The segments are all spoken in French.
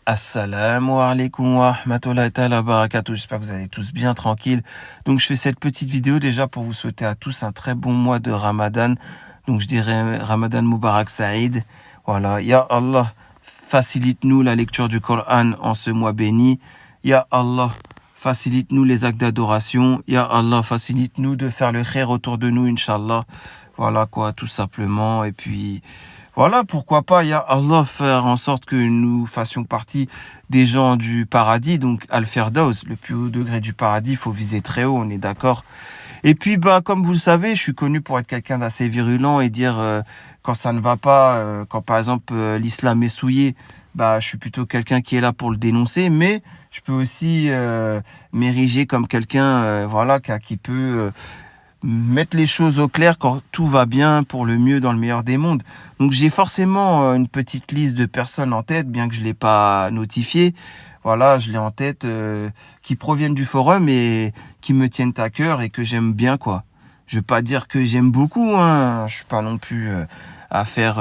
Assalamu alaikum wa rahmatullahi ta'ala wa barakatuh. J'espère que vous allez tous bien tranquilles. Donc je fais cette petite vidéo déjà pour vous souhaiter à tous un très bon mois de Ramadan. Donc je dirais Ramadan Mubarak Saïd. Voilà, Ya Allah, facilite-nous la lecture du Coran en ce mois béni. Ya Allah, facilite-nous les actes d'adoration. Ya Allah, facilite-nous de faire le khair autour de nous, Inch'Allah. Voilà quoi, tout simplement. Et puis... Voilà, pourquoi pas, ya Allah, faire en sorte que nous fassions partie des gens du paradis, donc Al-Firdaus, le plus haut degré du paradis, il faut viser très haut, on est d'accord. Et puis, comme vous le savez, je suis connu pour être quelqu'un d'assez virulent et dire quand ça ne va pas, quand par exemple l'islam est souillé, je suis plutôt quelqu'un qui est là pour le dénoncer, mais je peux aussi m'ériger comme quelqu'un qui peut mettre les choses au clair quand tout va bien pour le mieux dans le meilleur des mondes. Donc j'ai forcément une petite liste de personnes en tête, bien que je ne l'ai pas notifié. Voilà, je l'ai en tête, qui proviennent du forum et qui me tiennent à cœur et que j'aime bien, quoi. Je ne veux pas dire que j'aime beaucoup, hein. Je ne suis pas non plus à faire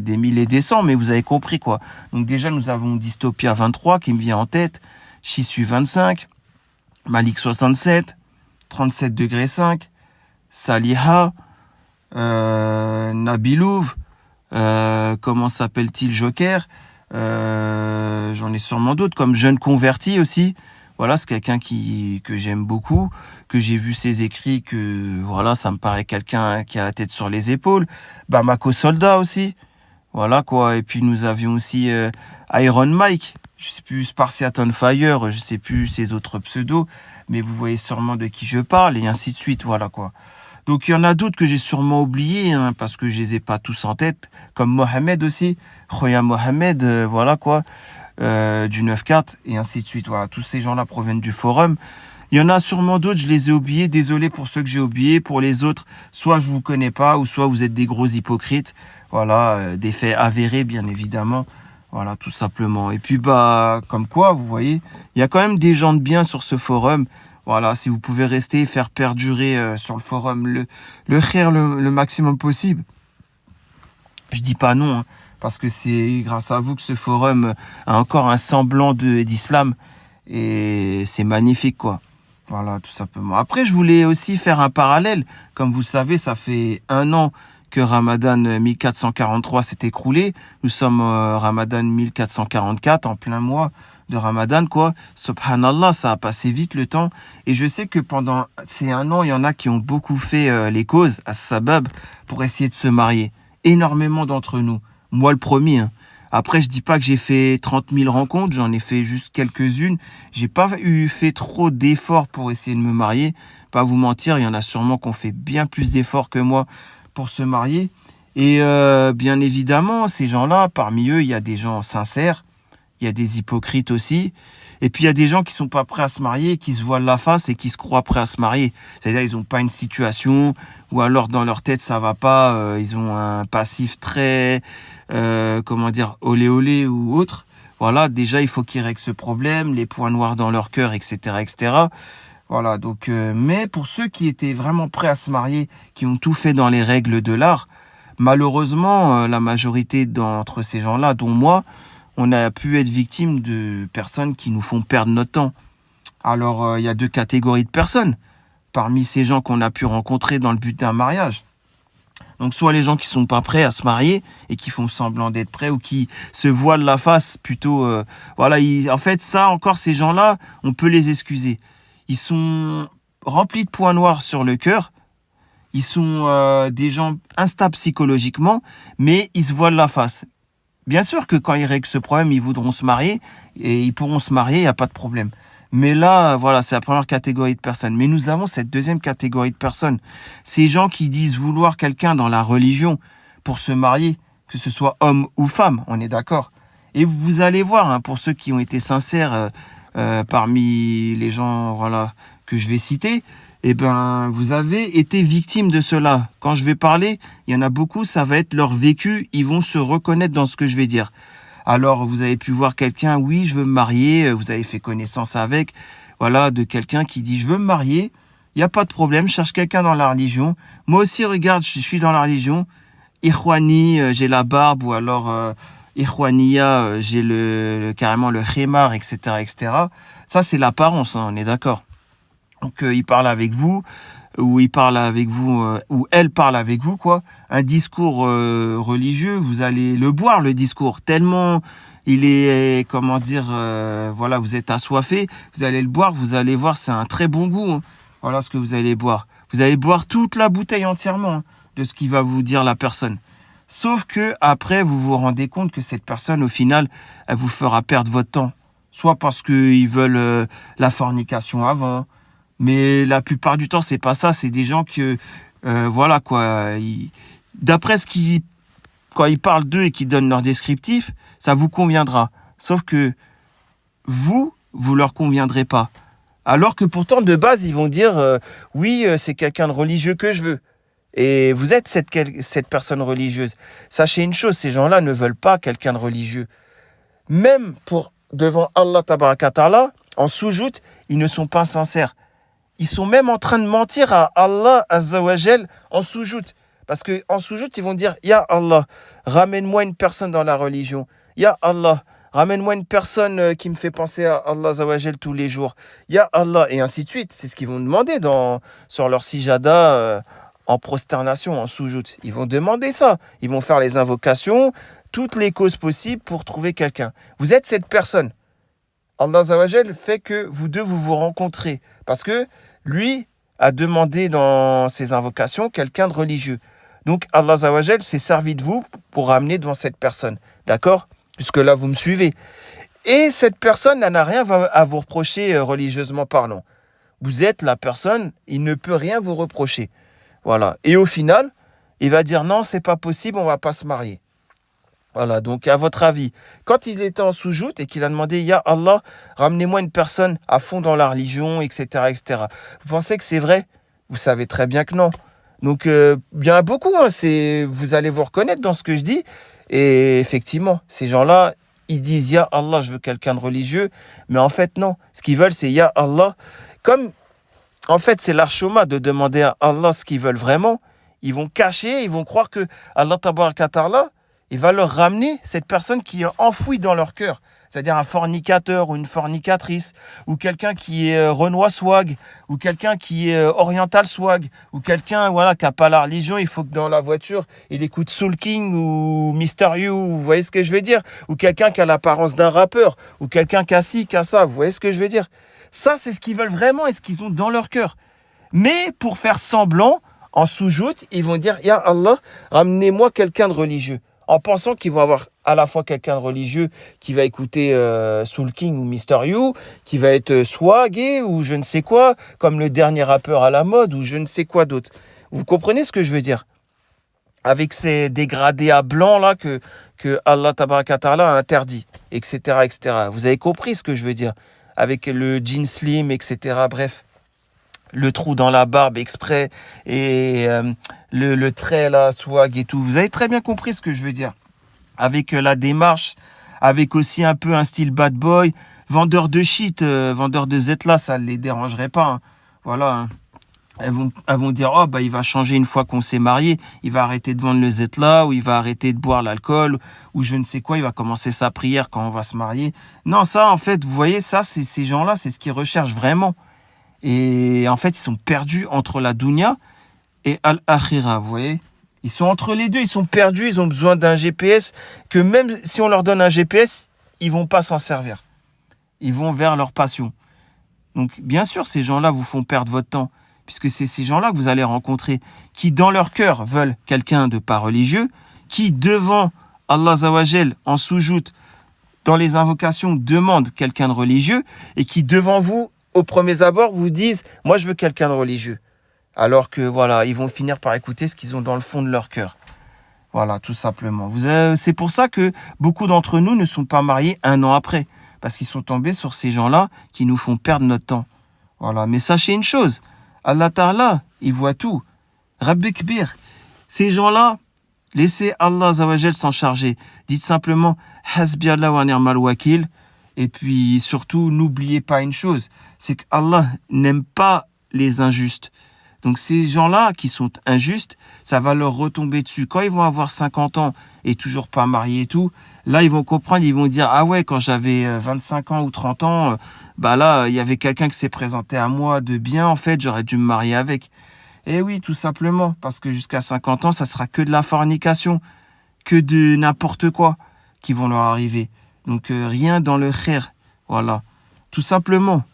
des mille et des cents, mais vous avez compris, quoi. Donc déjà, nous avons Dystopia 23 qui me vient en tête, Shisui 25, Malik 67, 37 degrés 5, Saliha, Nabilouv, comment s'appelle-t-il, Joker, j'en ai sûrement d'autres, comme Jeune Converti aussi. Voilà, c'est quelqu'un que j'aime beaucoup, que j'ai vu ses écrits, que voilà, ça me paraît quelqu'un qui a la tête sur les épaules. Bamako Soldat aussi, voilà quoi. Et puis nous avions aussi Iron Mike, je sais plus, Spartiate on Fire, je sais plus ses autres pseudos, mais vous voyez sûrement de qui je parle, et ainsi de suite, voilà quoi. Donc il y en a d'autres que j'ai sûrement oubliés, hein, parce que je les ai pas tous en tête, comme Mohamed aussi, Khoya Mohamed, voilà quoi, du 9-4, et ainsi de suite. Voilà, tous ces gens-là proviennent du forum. Il y en a sûrement d'autres, je les ai oubliés, désolé pour ceux que j'ai oubliés. Pour les autres, soit je vous connais pas, ou soit vous êtes des gros hypocrites. Voilà, des faits avérés, bien évidemment. Voilà, tout simplement. Et puis, comme quoi, vous voyez, il y a quand même des gens de bien sur ce forum. Voilà, si vous pouvez rester et faire perdurer sur le forum le khair le maximum possible. Je dis pas non, hein, parce que c'est grâce à vous que ce forum a encore un semblant d'islam. Et c'est magnifique, quoi. Voilà, tout simplement. Après, je voulais aussi faire un parallèle. Comme vous le savez, ça fait 1 an que Ramadan 1443 s'est écroulé. Nous sommes Ramadan 1444, en plein mois de Ramadan, quoi. Subhanallah, ça a passé vite le temps. Et je sais que pendant ces 1 an, il y en a qui ont beaucoup fait les causes, à sabab, pour essayer de se marier. Énormément d'entre nous. Moi, le premier, hein. Après, je dis pas que j'ai fait 30 000 rencontres, j'en ai fait juste quelques-unes. J'ai pas fait trop d'efforts pour essayer de me marier. Pas vous mentir, il y en a sûrement qui ont fait bien plus d'efforts que moi pour se marier. Et bien évidemment, ces gens-là, parmi eux, il y a des gens sincères, il y a des hypocrites aussi. Et puis il y a des gens qui sont pas prêts à se marier, qui se voilent la face et qui se croient prêts à se marier. C'est-à-dire ils ont pas une situation, ou alors dans leur tête ça va pas, ils ont un passif très, olé olé ou autre. Voilà, déjà il faut qu'ils règlent ce problème, les points noirs dans leur cœur, etc., etc. Voilà, donc, mais pour ceux qui étaient vraiment prêts à se marier, qui ont tout fait dans les règles de l'art, malheureusement, la majorité d'entre ces gens-là, dont moi, on a pu être victime de personnes qui nous font perdre notre temps. Alors, il y a 2 catégories de personnes parmi ces gens qu'on a pu rencontrer dans le but d'un mariage. Donc, soit les gens qui sont pas prêts à se marier et qui font semblant d'être prêts ou qui se voilent la face plutôt. En fait, ça encore, ces gens-là, on peut les excuser. Ils sont remplis de points noirs sur le cœur. Ils sont des gens instables psychologiquement, mais ils se voilent la face. Bien sûr que quand ils règlent ce problème, ils voudront se marier et ils pourront se marier, il n'y a pas de problème. Mais là, voilà, c'est la première catégorie de personnes. Mais nous avons cette deuxième catégorie de personnes. Ces gens qui disent vouloir quelqu'un dans la religion pour se marier, que ce soit homme ou femme, on est d'accord. Et vous allez voir, hein, pour ceux qui ont été sincères parmi les gens que je vais citer, vous avez été victime de cela. Quand je vais parler, il y en a beaucoup, ça va être leur vécu, ils vont se reconnaître dans ce que je vais dire. Alors, vous avez pu voir quelqu'un, oui, je veux me marier, vous avez fait connaissance avec, de quelqu'un qui dit, je veux me marier, il n'y a pas de problème, je cherche quelqu'un dans la religion. Moi aussi, regarde, je suis dans la religion, Ikhwani, j'ai la barbe, ou alors Ikhwaniya, j'ai carrément le khimar, etc., etc. Ça, c'est l'apparence, hein, on est d'accord. Donc, il parle avec vous, ou il parle avec vous, ou elle parle avec vous, quoi. Un discours religieux, vous allez le boire, le discours, tellement il est, comment dire, voilà, vous êtes assoiffé, vous allez le boire, vous allez voir, c'est un très bon goût, hein. Voilà ce que vous allez boire. Vous allez boire toute la bouteille entièrement, hein, de ce qu'il va vous dire la personne. Sauf que après, vous vous rendez compte que cette personne, au final, elle vous fera perdre votre temps. Soit parce qu'ils veulent la fornication avant, mais la plupart du temps, c'est pas ça. C'est des gens que, voilà quoi. D'après quand ils parlent d'eux et qu'ils donnent leur descriptif, ça vous conviendra. Sauf que vous leur conviendrez pas. Alors que pourtant, de base, ils vont dire oui, c'est quelqu'un de religieux que je veux. Et vous êtes cette personne religieuse. Sachez une chose, ces gens-là ne veulent pas quelqu'un de religieux. Même devant Allah Tabaraka Ta'ala, en soujout, ils ne sont pas sincères. Ils sont même en train de mentir à Allah Azza wa Jal en soujout. Parce qu'en soujout, ils vont dire « Ya Allah, ramène-moi une personne dans la religion. Ya Allah, ramène-moi une personne qui me fait penser à Allah Azza wa Jal tous les jours. Ya Allah » et ainsi de suite. C'est ce qu'ils vont demander sur leur sijada en prosternation, en soujout. Ils vont demander ça. Ils vont faire les invocations, toutes les causes possibles pour trouver quelqu'un. Vous êtes cette personne. Allah Azza wa Jal fait que vous deux, vous vous rencontrez. Parce que lui a demandé dans ses invocations quelqu'un de religieux. Donc Allah Azza wa Jal s'est servi de vous pour ramener devant cette personne. D'accord ? Jusque-là, vous me suivez. Et cette personne n'a rien à vous reprocher religieusement parlant. Vous êtes la personne, il ne peut rien vous reprocher. Voilà. Et au final, il va dire non, c'est pas possible, on va pas se marier. Voilà, donc à votre avis, quand il était en soujout et qu'il a demandé « Ya Allah, ramenez-moi une personne à fond dans la religion, etc. etc. » Vous pensez que c'est vrai ? Vous savez très bien que non. Donc, bien beaucoup, hein, vous allez vous reconnaître dans ce que je dis. Et effectivement, ces gens-là, ils disent « Ya Allah, je veux quelqu'un de religieux. » Mais en fait, non. Ce qu'ils veulent, c'est « Ya Allah. » Comme, en fait, c'est l'archoma de demander à Allah ce qu'ils veulent vraiment. Ils vont cacher, ils vont croire que Allah Tabaraka Ta'ala, il va leur ramener cette personne qui est enfouie dans leur cœur. C'est-à-dire un fornicateur ou une fornicatrice, ou quelqu'un qui est Renoir swag, ou quelqu'un qui est oriental swag, ou quelqu'un qui n'a pas la religion, il faut que dans la voiture, il écoute Soul King ou Mr. You, vous voyez ce que je veux dire ? Ou quelqu'un qui a l'apparence d'un rappeur, ou quelqu'un qui a ci, qui a ça, vous voyez ce que je veux dire ? Ça, c'est ce qu'ils veulent vraiment et ce qu'ils ont dans leur cœur. Mais pour faire semblant, en soujout, ils vont dire « Ya Allah, ramenez-moi quelqu'un de religieux ». En pensant qu'ils vont avoir à la fois quelqu'un de religieux qui va écouter Soul King ou Mr. You, qui va être swagué ou je ne sais quoi, comme le dernier rappeur à la mode ou je ne sais quoi d'autre. Vous comprenez ce que je veux dire ? Avec ces dégradés à blanc là que Allah Tabaraka Ta'ala a interdit, etc., etc. Vous avez compris ce que je veux dire ? Avec le jean slim, etc. Bref. Le trou dans la barbe exprès et le trait là, swag et tout. Vous avez très bien compris ce que je veux dire. Avec la démarche, avec aussi un peu un style bad boy, vendeur de shit, vendeur de Zetla, ça ne les dérangerait pas. Hein. Voilà. Hein. Elles vont dire, oh bah il va changer une fois qu'on s'est marié, il va arrêter de vendre le Zetla, ou il va arrêter de boire l'alcool, ou je ne sais quoi, il va commencer sa prière quand on va se marier. Non, ça en fait, vous voyez, ça, c'est ces gens-là, c'est ce qu'ils recherchent vraiment. Et en fait, ils sont perdus entre la dunya et al-akhira, vous voyez ? Ils sont entre les deux, ils sont perdus, ils ont besoin d'un GPS que même si on leur donne un GPS, ils vont pas s'en servir. Ils vont vers leur passion. Donc, bien sûr, ces gens-là vous font perdre votre temps, puisque c'est ces gens-là que vous allez rencontrer, qui dans leur cœur veulent quelqu'un de pas religieux, qui devant Allah Azza wa Jal en soujout, dans les invocations, demandent quelqu'un de religieux, et qui devant vous, au premier abord, vous disent « Moi, je veux quelqu'un de religieux ». Alors que, voilà, ils vont finir par écouter ce qu'ils ont dans le fond de leur cœur. Voilà, tout simplement. C'est pour ça que beaucoup d'entre nous ne sont pas mariés 1 an après. Parce qu'ils sont tombés sur ces gens-là qui nous font perdre notre temps. Voilà, mais sachez une chose. Allah Ta'ala, il voit tout. Rabbi Kbir, ces gens-là, laissez Allah Azza wa Jal s'en charger. Dites simplement « Hasbi Allah wa ni'mal wakil ». Et puis, surtout, n'oubliez pas une chose, c'est qu'Allah n'aime pas les injustes. Donc, ces gens-là qui sont injustes, ça va leur retomber dessus. Quand ils vont avoir 50 ans et toujours pas mariés et tout, Là, ils vont comprendre, ils vont dire, ah ouais, quand j'avais 25 ans ou 30 ans, là, il y avait quelqu'un qui s'est présenté à moi de bien, en fait, j'aurais dû me marier avec. Eh oui, tout simplement, parce que jusqu'à 50 ans, ça sera que de la fornication, que de n'importe quoi qui vont leur arriver. Donc, rien dans le khair, voilà, tout simplement.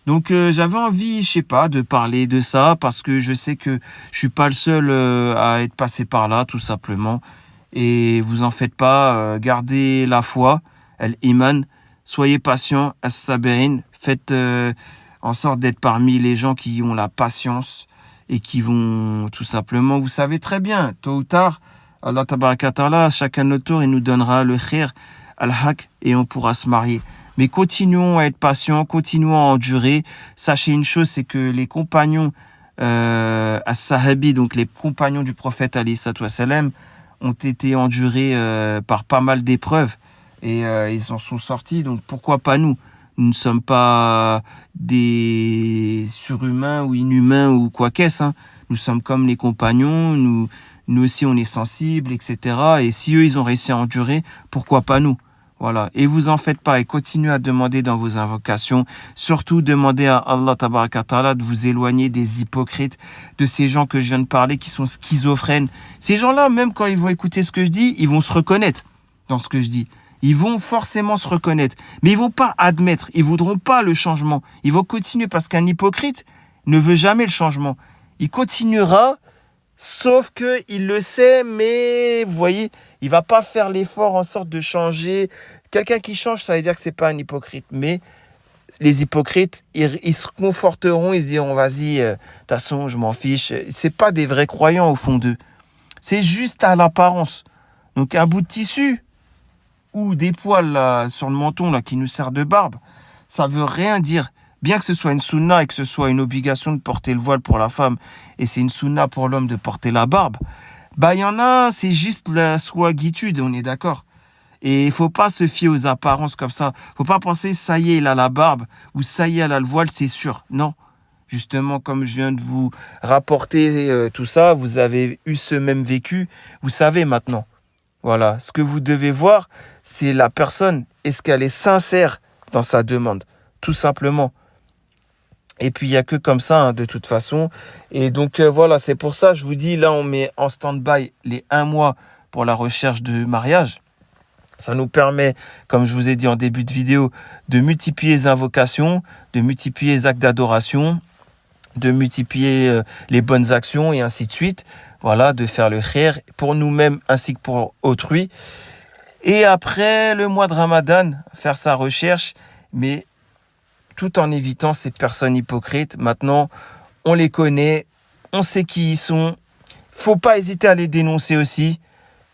Donc j'avais envie, je sais pas, de parler de ça parce que je sais que je suis pas le seul à être passé par là, tout simplement. Et vous en faites pas, gardez la foi, al-iman, soyez patient, as-sabirin, faites en sorte d'être parmi les gens qui ont la patience et qui vont tout simplement, vous savez très bien, tôt ou tard, Allah tabaraka ta'ala, chacun notre tour, il nous donnera le khair, al-haq, et on pourra se marier. Mais continuons à être patients, continuons à endurer. Sachez une chose, c'est que les compagnons as-sahabi, donc les compagnons du prophète alayhi salatu wassalam, ont été endurés par pas mal d'épreuves et ils en sont sortis. Donc pourquoi pas nous? Nous ne sommes pas des surhumains ou inhumains ou quoi qu'est-ce. Hein. Nous sommes comme les compagnons, nous aussi on est sensibles, etc. Et si eux ils ont réussi à endurer, pourquoi pas nous? Voilà. Et vous en faites pas et continuez à demander dans vos invocations. Surtout demandez à Allah tabaraka ta'ala de vous éloigner des hypocrites, de ces gens que je viens de parler qui sont schizophrènes. Ces gens-là, même quand ils vont écouter ce que je dis, ils vont se reconnaître dans ce que je dis. Ils vont forcément se reconnaître. Mais ils vont pas admettre. Ils voudront pas le changement. Ils vont continuer parce qu'un hypocrite ne veut jamais le changement. Il continuera, sauf que il le sait, mais vous voyez, il va pas faire l'effort en sorte de changer. Quelqu'un qui change, ça veut dire que c'est pas un hypocrite. Mais les hypocrites, ils se conforteront, ils se diront, vas-y, de toute façon, je m'en fiche. C'est pas des vrais croyants au fond d'eux. C'est juste à l'apparence. Donc un bout de tissu ou des poils là, sur le menton là, qui nous sert de barbe, ça veut rien dire. Bien que ce soit une sunna et que ce soit une obligation de porter le voile pour la femme, et c'est une sunna pour l'homme de porter la barbe, il y en a, c'est juste la swagitude, on est d'accord. Et il faut pas se fier aux apparences comme ça. Faut pas penser, ça y est, il a la barbe, ou ça y est, il a le voile, c'est sûr. Non. Justement, comme je viens de vous rapporter tout ça, vous avez eu ce même vécu, vous savez maintenant. Voilà. Ce que vous devez voir, c'est la personne, est-ce qu'elle est sincère dans sa demande, tout simplement. Et puis, il n'y a que comme ça, hein, de toute façon. Et donc, voilà, c'est pour ça, je vous dis, là, on met en stand-by les 1 mois pour la recherche de mariage. Ça nous permet, comme je vous ai dit en début de vidéo, de multiplier les invocations, de multiplier les actes d'adoration, de multiplier les bonnes actions et ainsi de suite. Voilà, de faire le khair pour nous-mêmes ainsi que pour autrui. Et après le mois de Ramadan, faire sa recherche, mais tout en évitant ces personnes hypocrites. Maintenant, on les connaît, on sait qui ils sont. Faut pas hésiter à les dénoncer aussi.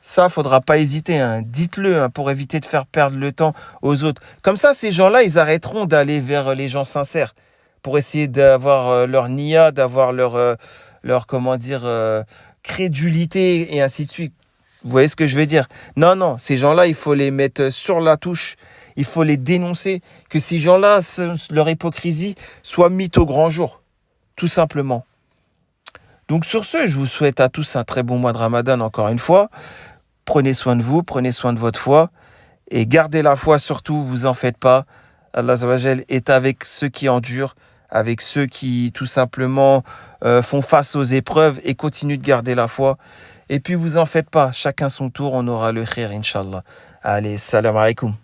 Ça, faudra pas hésiter. Hein. Dites-le hein, pour éviter de faire perdre le temps aux autres. Comme ça, ces gens-là, ils arrêteront d'aller vers les gens sincères pour essayer d'avoir leur niya, d'avoir leur comment dire, crédulité et ainsi de suite. Vous voyez ce que je veux dire? Non, non, ces gens-là, il faut les mettre sur la touche. Il faut les dénoncer. Que ces gens-là, leur hypocrisie soit mise au grand jour. Tout simplement. Donc sur ce, je vous souhaite à tous un très bon mois de Ramadan encore une fois. Prenez soin de vous, prenez soin de votre foi. Et gardez la foi surtout, vous en faites pas. Allah Azza wa Jal est avec ceux qui endurent, avec ceux qui tout simplement font face aux épreuves et continuent de garder la foi. Et puis vous en faites pas, chacun son tour, on aura le khair, Inch'Allah. Allez, salam alaikum.